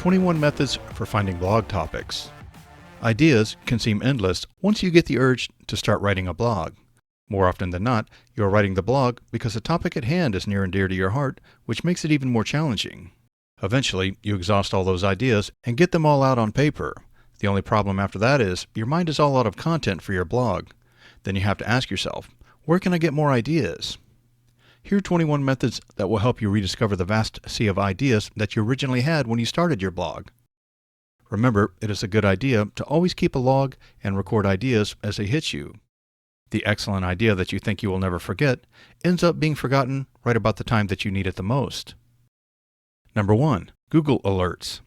21 Methods for Finding Blog Topics. Ideas can seem endless once you get the urge to start writing a blog. More often than not, you are writing the blog because the topic at hand is near and dear to your heart, which makes it even more challenging. Eventually, you exhaust all those ideas and get them all out on paper. The only problem after that is your mind is all out of content for your blog. Then you have to ask yourself, where can I get more ideas? Here are 21 methods that will help you rediscover the vast sea of ideas that you originally had when you started your blog. Remember, it is a good idea to always keep a log and record ideas as they hit you. The excellent idea that you think you will never forget ends up being forgotten right about the time that you need it the most. Number 1. Google Alerts.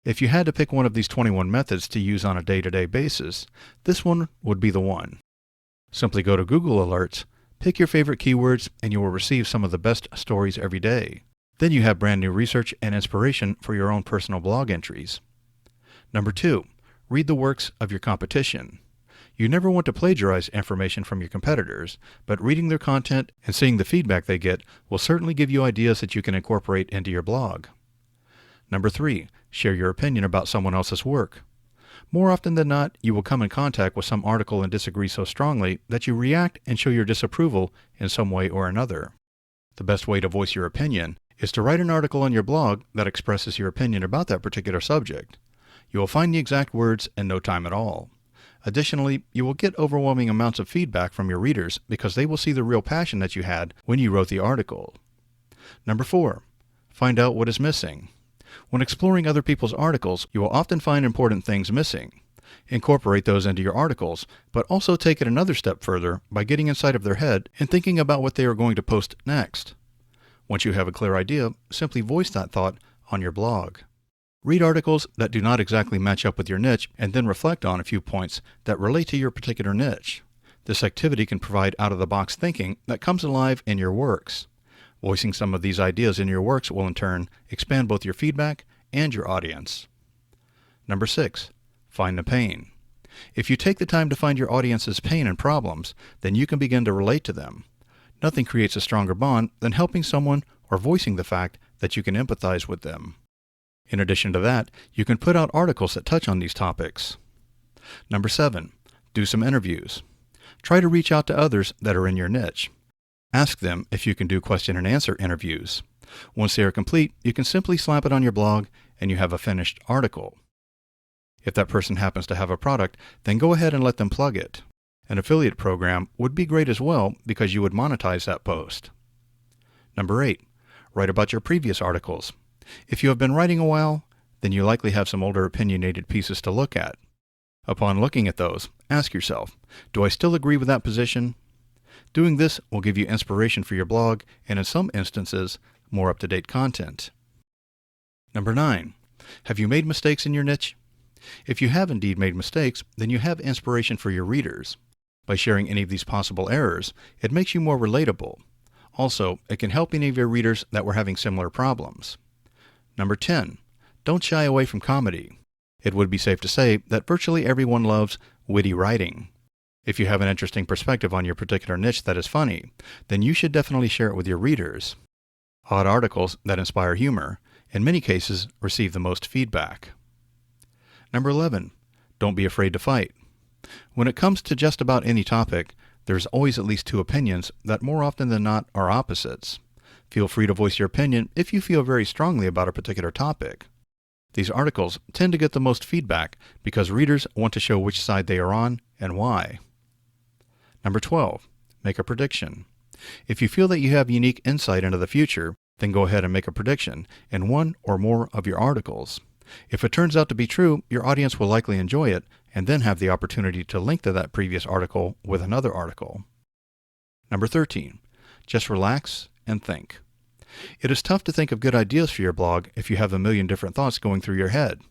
If you had to pick one of these 21 methods to use on a day-to-day basis, this one would be the one. Simply go to Google Alerts, pick your favorite keywords, and you will receive some of the best stories every day. Then you have brand new research and inspiration for your own personal blog entries. Number 2. Read the works of your competition. You never want to plagiarize information from your competitors, but reading their content and seeing the feedback they get will certainly give you ideas that you can incorporate into your blog. Number 3. Share your opinion about someone else's work. More often than not, you will come in contact with some article and disagree so strongly that you react and show your disapproval in some way or another. The best way to voice your opinion is to write an article on your blog that expresses your opinion about that particular subject. You will find the exact words in no time at all. Additionally, you will get overwhelming amounts of feedback from your readers because they will see the real passion that you had when you wrote the article. Number 4. Find out what is missing. When exploring other people's articles, you will often find important things missing. Incorporate those into your articles, but also take it another step further by getting inside of their head and thinking about what they are going to post next. Once you have a clear idea, simply voice that thought on your blog. Read articles that do not exactly match up with your niche and then reflect on a few points that relate to your particular niche. This activity can provide out-of-the-box thinking that comes alive in your works. Voicing some of these ideas in your works will in turn expand both your feedback and your audience. Number 6. Find the pain. If you take the time to find your audience's pain and problems, then you can begin to relate to them. Nothing creates a stronger bond than helping someone or voicing the fact that you can empathize with them. In addition to that, you can put out articles that touch on these topics. Number 7. Do some interviews. Try to reach out to others that are in your niche. Ask them if you can do question and answer interviews. Once they are complete, you can simply slap it on your blog and you have a finished article. If that person happens to have a product, then go ahead and let them plug it. An affiliate program would be great as well because you would monetize that post. Number 8. Write about your previous articles. If you have been writing a while, then you likely have some older opinionated pieces to look at. Upon looking at those, ask yourself, do I still agree with that position? Doing this will give you inspiration for your blog and in some instances, more up-to-date content. Number 9. Have you made mistakes in your niche? If you have indeed made mistakes, then you have inspiration for your readers. By sharing any of these possible errors, it makes you more relatable. Also, it can help any of your readers that were having similar problems. Number 10. Don't shy away from comedy. It would be safe to say that virtually everyone loves witty writing. If you have an interesting perspective on your particular niche that is funny, then you should definitely share it with your readers. Odd articles that inspire humor, in many cases, receive the most feedback. Number 11. Don't be afraid to fight. When it comes to just about any topic, there's always at least two opinions that more often than not are opposites. Feel free to voice your opinion if you feel very strongly about a particular topic. These articles tend to get the most feedback because readers want to show which side they are on and why. Number 12. Make a prediction. If you feel that you have unique insight into the future, then go ahead and make a prediction in one or more of your articles. If it turns out to be true, your audience will likely enjoy it and then have the opportunity to link to that previous article with another article. Number 13. Just relax and think. It is tough to think of good ideas for your blog if you have a million different thoughts going through your head.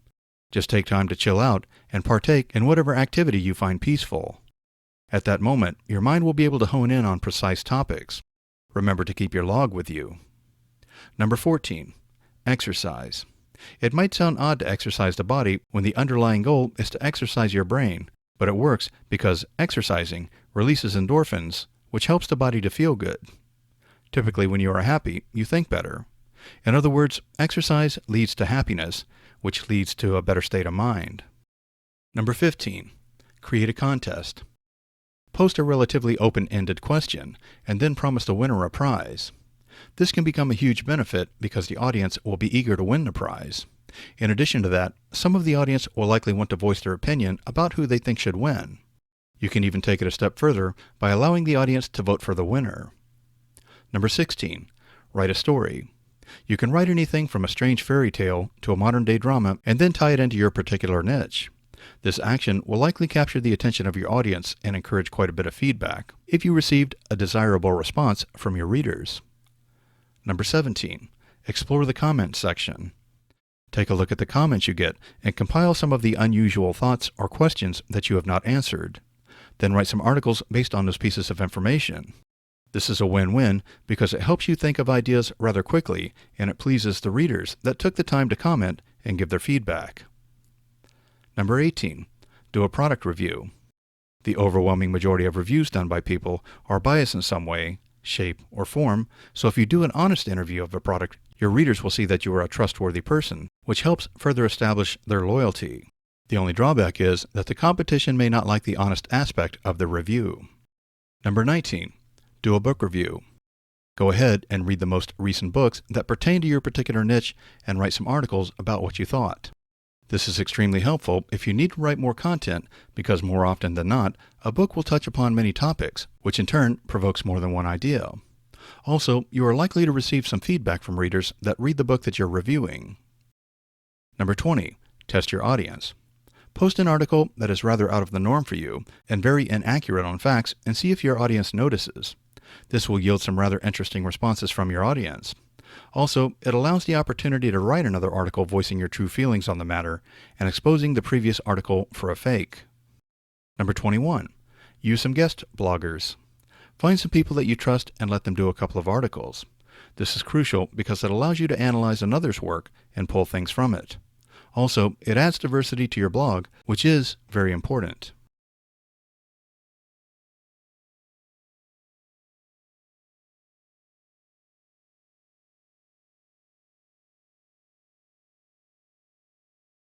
Just take time to chill out and partake in whatever activity you find peaceful. At that moment, your mind will be able to hone in on precise topics. Remember to keep your log with you. Number 14. Exercise. It might sound odd to exercise the body when the underlying goal is to exercise your brain, but it works because exercising releases endorphins, which helps the body to feel good. Typically, when you are happy, you think better. In other words, exercise leads to happiness, which leads to a better state of mind. Number 15. Create a contest. Post a relatively open-ended question, and then promise the winner a prize. This can become a huge benefit because the audience will be eager to win the prize. In addition to that, some of the audience will likely want to voice their opinion about who they think should win. You can even take it a step further by allowing the audience to vote for the winner. Number 16. Write a story. You can write anything from a strange fairy tale to a modern-day drama and then tie it into your particular niche. This action will likely capture the attention of your audience and encourage quite a bit of feedback if you received a desirable response from your readers. Number 17. Explore the comment section. Take a look at the comments you get and compile some of the unusual thoughts or questions that you have not answered. Then write some articles based on those pieces of information. This is a win-win because it helps you think of ideas rather quickly and it pleases the readers that took the time to comment and give their feedback. Number 18. Do a product review. The overwhelming majority of reviews done by people are biased in some way, shape, or form, so if you do an honest interview of a product, your readers will see that you are a trustworthy person, which helps further establish their loyalty. The only drawback is that the competition may not like the honest aspect of the review. Number 19. Do a book review. Go ahead and read the most recent books that pertain to your particular niche and write some articles about what you thought. This is extremely helpful if you need to write more content because more often than not, a book will touch upon many topics, which in turn provokes more than one idea. Also, you are likely to receive some feedback from readers that read the book that you're reviewing. Number 20. Test your audience. Post an article that is rather out of the norm for you and very inaccurate on facts and see if your audience notices. This will yield some rather interesting responses from your audience. Also, it allows the opportunity to write another article voicing your true feelings on the matter and exposing the previous article for a fake. Number 21. Use some guest bloggers. Find some people that you trust and let them do a couple of articles. This is crucial because it allows you to analyze another's work and pull things from it. Also, it adds diversity to your blog, which is very important.